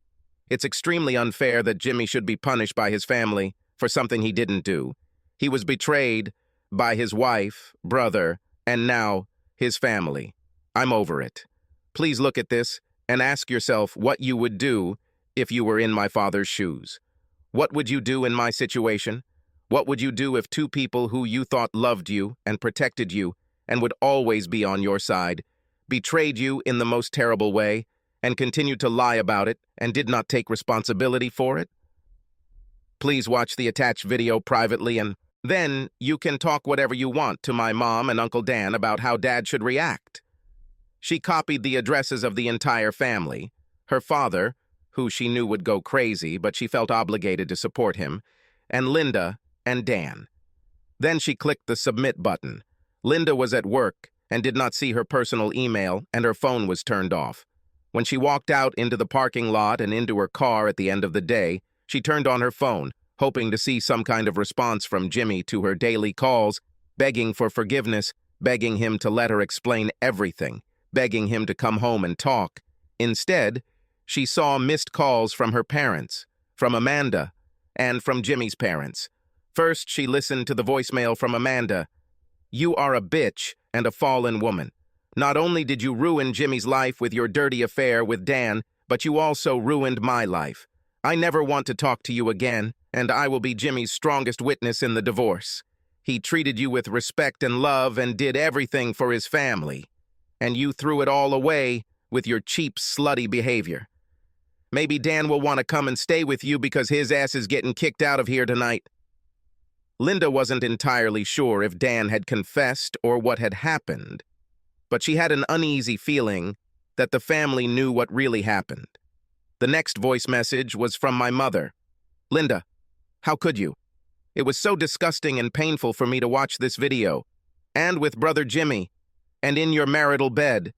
It's extremely unfair that Jimmy should be punished by his family for something he didn't do. He was betrayed by his wife, brother, and now his family. I'm over it. Please look at this and ask yourself what you would do if you were in my father's shoes. What would you do in my situation? What would you do if two people who you thought loved you and protected you and would always be on your side betrayed you in the most terrible way and continued to lie about it and did not take responsibility for it? Please watch the attached video privately, and then you can talk whatever you want to my mom and Uncle Dan about how Dad should react. She copied the addresses of the entire family, her father, who she knew would go crazy, but she felt obligated to support him, and Linda and Dan. Then she clicked the submit button. Linda was at work and did not see her personal email, and her phone was turned off. When she walked out into the parking lot and into her car at the end of the day, she turned on her phone, hoping to see some kind of response from Jimmy to her daily calls, begging for forgiveness, begging him to let her explain everything, begging him to come home and talk. Instead, she saw missed calls from her parents, from Amanda, and from Jimmy's parents. First, she listened to the voicemail from Amanda. "You are a bitch and a fallen woman. Not only did you ruin Jimmy's life with your dirty affair with Dan, but you also ruined my life. I never want to talk to you again, and I will be Jimmy's strongest witness in the divorce. He treated you with respect and love and did everything for his family. And you threw it all away with your cheap, slutty behavior. Maybe Dan will want to come and stay with you because his ass is getting kicked out of here tonight." Linda wasn't entirely sure if Dan had confessed or what had happened, but she had an uneasy feeling that the family knew what really happened. The next voice message was from my mother. "Linda, how could you? It was so disgusting and painful for me to watch this video, and with brother Jimmy, and in your marital bed.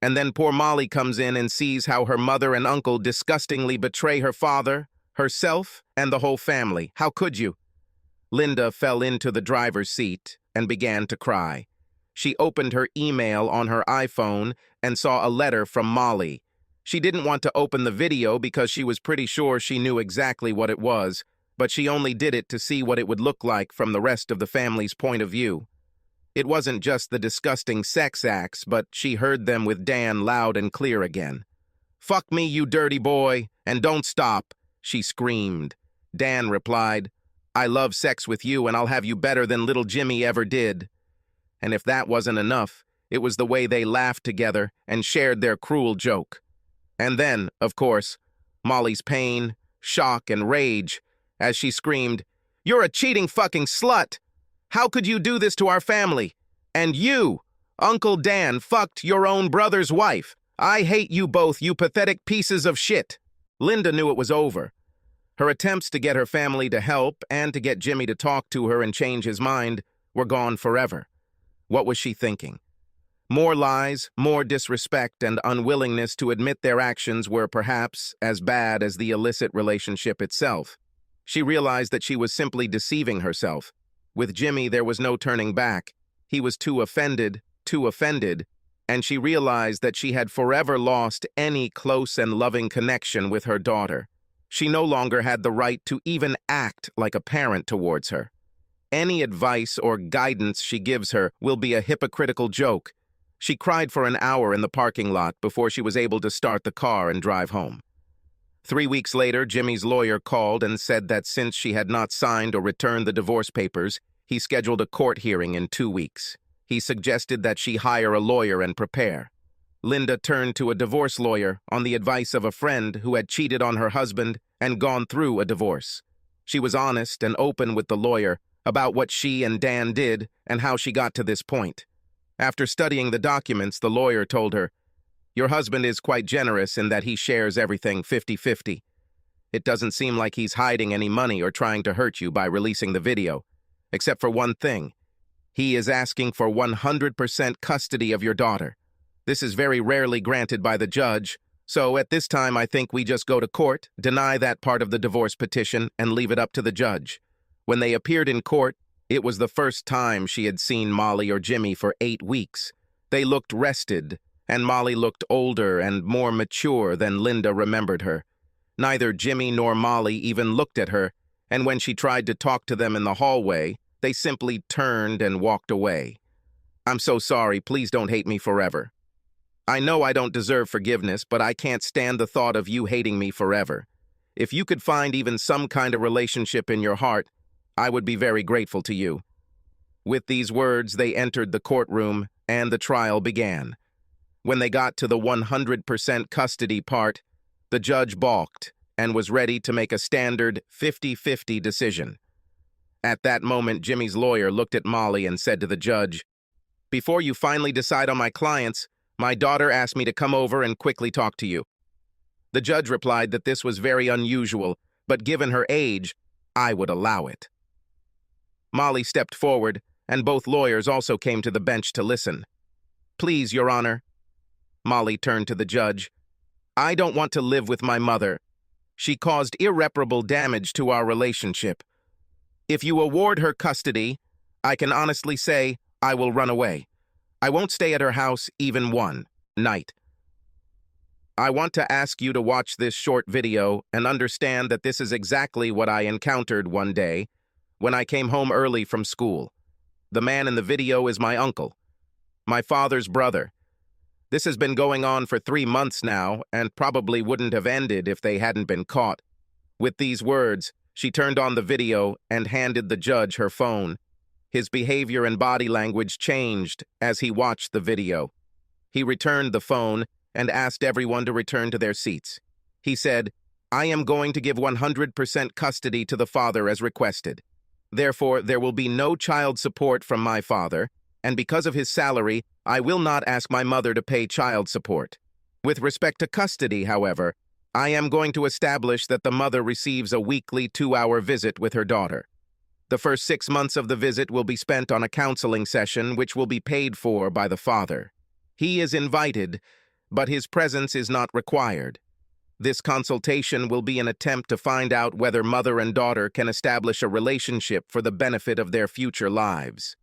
And then poor Molly comes in and sees how her mother and uncle disgustingly betray her father, herself, and the whole family. How could you?" Linda fell into the driver's seat and began to cry. She opened her email on her iPhone and saw a letter from Molly. She didn't want to open the video because she was pretty sure she knew exactly what it was, but she only did it to see what it would look like from the rest of the family's point of view. It wasn't just the disgusting sex acts, but she heard them with Dan loud and clear again. "Fuck me, you dirty boy, and don't stop," she screamed. Dan replied, "I love sex with you, and I'll have you better than little Jimmy ever did." And if that wasn't enough, it was the way they laughed together and shared their cruel joke. And then, of course, Molly's pain, shock, and rage as she screamed, "You're a cheating fucking slut! How could you do this to our family? And you, Uncle Dan, fucked your own brother's wife. I hate you both, you pathetic pieces of shit." Linda knew it was over. Her attempts to get her family to help and to get Jimmy to talk to her and change his mind were gone forever. What was she thinking? More lies, more disrespect, and unwillingness to admit their actions were perhaps as bad as the illicit relationship itself. She realized that she was simply deceiving herself. With Jimmy, there was no turning back. He was too offended, and she realized that she had forever lost any close and loving connection with her daughter. She no longer had the right to even act like a parent towards her. Any advice or guidance she gives her will be a hypocritical joke. She cried for an hour in the parking lot before she was able to start the car and drive home. 3 weeks later, Jimmy's lawyer called and said that since she had not signed or returned the divorce papers, he scheduled a court hearing in 2 weeks. He suggested that she hire a lawyer and prepare. Linda turned to a divorce lawyer on the advice of a friend who had cheated on her husband and gone through a divorce. She was honest and open with the lawyer about what she and Dan did and how she got to this point. After studying the documents, the lawyer told her, "Your husband is quite generous in that he shares everything 50-50. It doesn't seem like he's hiding any money or trying to hurt you by releasing the video, except for one thing. He is asking for 100% custody of your daughter. This is very rarely granted by the judge, so at this time I think we just go to court, deny that part of the divorce petition, and leave it up to the judge." When they appeared in court, it was the first time she had seen Molly or Jimmy for 8 weeks. They looked rested, and Molly looked older and more mature than Linda remembered her. Neither Jimmy nor Molly even looked at her, and when she tried to talk to them in the hallway, they simply turned and walked away. "I'm so sorry, please don't hate me forever. I know I don't deserve forgiveness, but I can't stand the thought of you hating me forever. If you could find even some kind of relationship in your heart, I would be very grateful to you." With these words, they entered the courtroom, and the trial began. When they got to the 100% custody part, the judge balked and was ready to make a standard 50-50 decision. At that moment, Jimmy's lawyer looked at Molly and said to the judge, "Before you finally decide on my clients, my daughter asked me to come over and quickly talk to you." The judge replied that this was very unusual, but given her age, I would allow it. Molly stepped forward, and both lawyers also came to the bench to listen. "Please, Your Honor." Molly turned to the judge. "I don't want to live with my mother. She caused irreparable damage to our relationship. If you award her custody, I can honestly say I will run away. I won't stay at her house even one night." I want to ask you to watch this short video and understand that this is exactly what I encountered one day when I came home early from school. The man in the video is my uncle, my father's brother. This has been going on for 3 months now and probably wouldn't have ended if they hadn't been caught. With these words, she turned on the video and handed the judge her phone. His behavior and body language changed as he watched the video. He returned the phone and asked everyone to return to their seats. He said, "I am going to give 100% custody to the father as requested. Therefore, there will be no child support from my father, and because of his salary, I will not ask my mother to pay child support. With respect to custody, however, I am going to establish that the mother receives a weekly 2-hour visit with her daughter. The first 6 months of the visit will be spent on a counseling session which will be paid for by the father. He is invited, but his presence is not required. This consultation will be an attempt to find out whether mother and daughter can establish a relationship for the benefit of their future lives."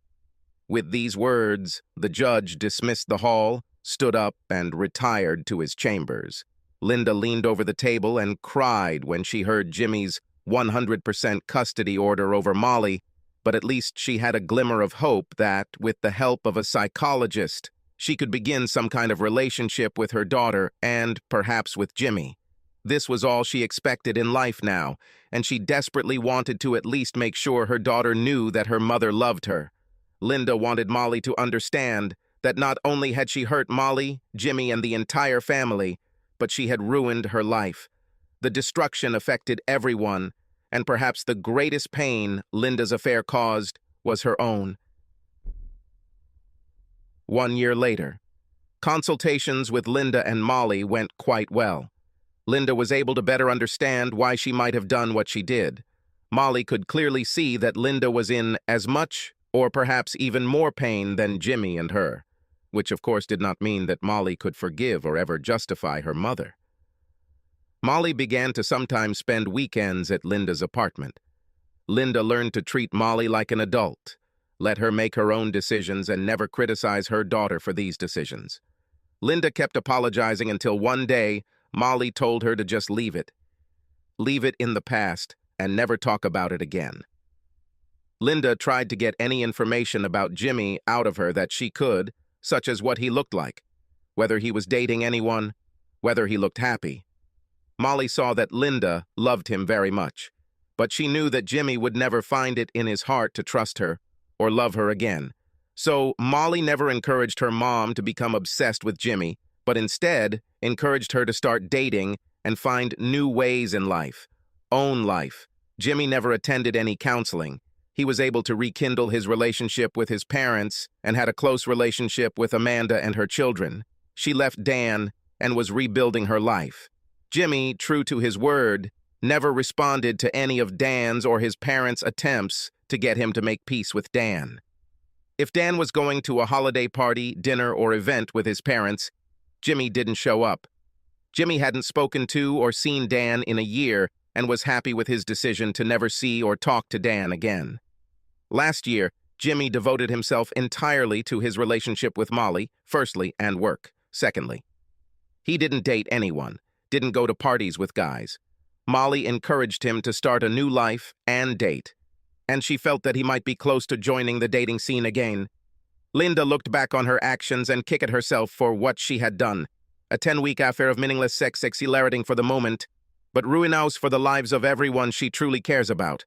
With these words, the judge dismissed the hall, stood up, and retired to his chambers. Linda leaned over the table and cried when she heard Jimmy's 100% custody order over Molly, but at least she had a glimmer of hope that, with the help of a psychologist, she could begin some kind of relationship with her daughter and, perhaps, with Jimmy. This was all she expected in life now, and she desperately wanted to at least make sure her daughter knew that her mother loved her. Linda wanted Molly to understand that not only had she hurt Molly, Jimmy, and the entire family, but she had ruined her life. The destruction affected everyone, and perhaps the greatest pain Linda's affair caused was her own. 1 year later, consultations with Linda and Molly went quite well. Linda was able to better understand why she might have done what she did. Molly could clearly see that Linda was in as much or perhaps even more pain than Jimmy and her, which of course did not mean that Molly could forgive or ever justify her mother. Molly began to sometimes spend weekends at Linda's apartment. Linda learned to treat Molly like an adult, let her make her own decisions, and never criticize her daughter for these decisions. Linda kept apologizing until one day Molly told her to just leave it. Leave it in the past and never talk about it again. Linda tried to get any information about Jimmy out of her that she could, such as what he looked like, whether he was dating anyone, whether he looked happy. Molly saw that Linda loved him very much, but she knew that Jimmy would never find it in his heart to trust her or love her again. So Molly never encouraged her mom to become obsessed with Jimmy, but instead encouraged her to start dating and find new ways in life, own life. Jimmy never attended any counseling. He was able to rekindle his relationship with his parents and had a close relationship with Amanda and her children. She left Dan and was rebuilding her life. Jimmy, true to his word, never responded to any of Dan's or his parents' attempts to get him to make peace with Dan. If Dan was going to a holiday party, dinner, or event with his parents, Jimmy didn't show up. Jimmy hadn't spoken to or seen Dan in a year and was happy with his decision to never see or talk to Dan again. Last year, Jimmy devoted himself entirely to his relationship with Molly, firstly, and work, secondly. He didn't date anyone, didn't go to parties with guys. Molly encouraged him to start a new life and date, and she felt that he might be close to joining the dating scene again. Linda looked back on her actions and kicked at herself for what she had done. A 10-week affair of meaningless sex exhilarating for the moment, but ruinous for the lives of everyone she truly cares about.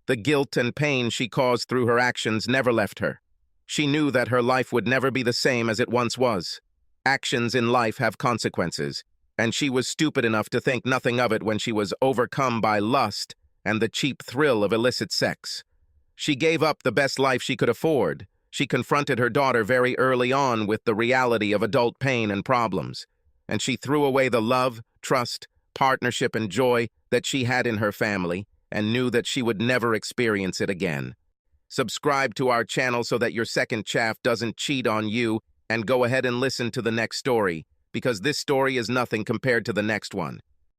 The guilt and pain she caused through her actions never left her. She knew that her life would never be the same as it once was. Actions in life have consequences, and she was stupid enough to think nothing of it when she was overcome by lust and the cheap thrill of illicit sex. She gave up the best life she could afford. She confronted her daughter very early on with the reality of adult pain and problems, and she threw away the love, trust, partnership, and joy that she had in her family and knew that she would never experience it again. Subscribe to our channel so that your second chaff doesn't cheat on you, and go ahead and listen to the next story, because this story is nothing compared to the next one.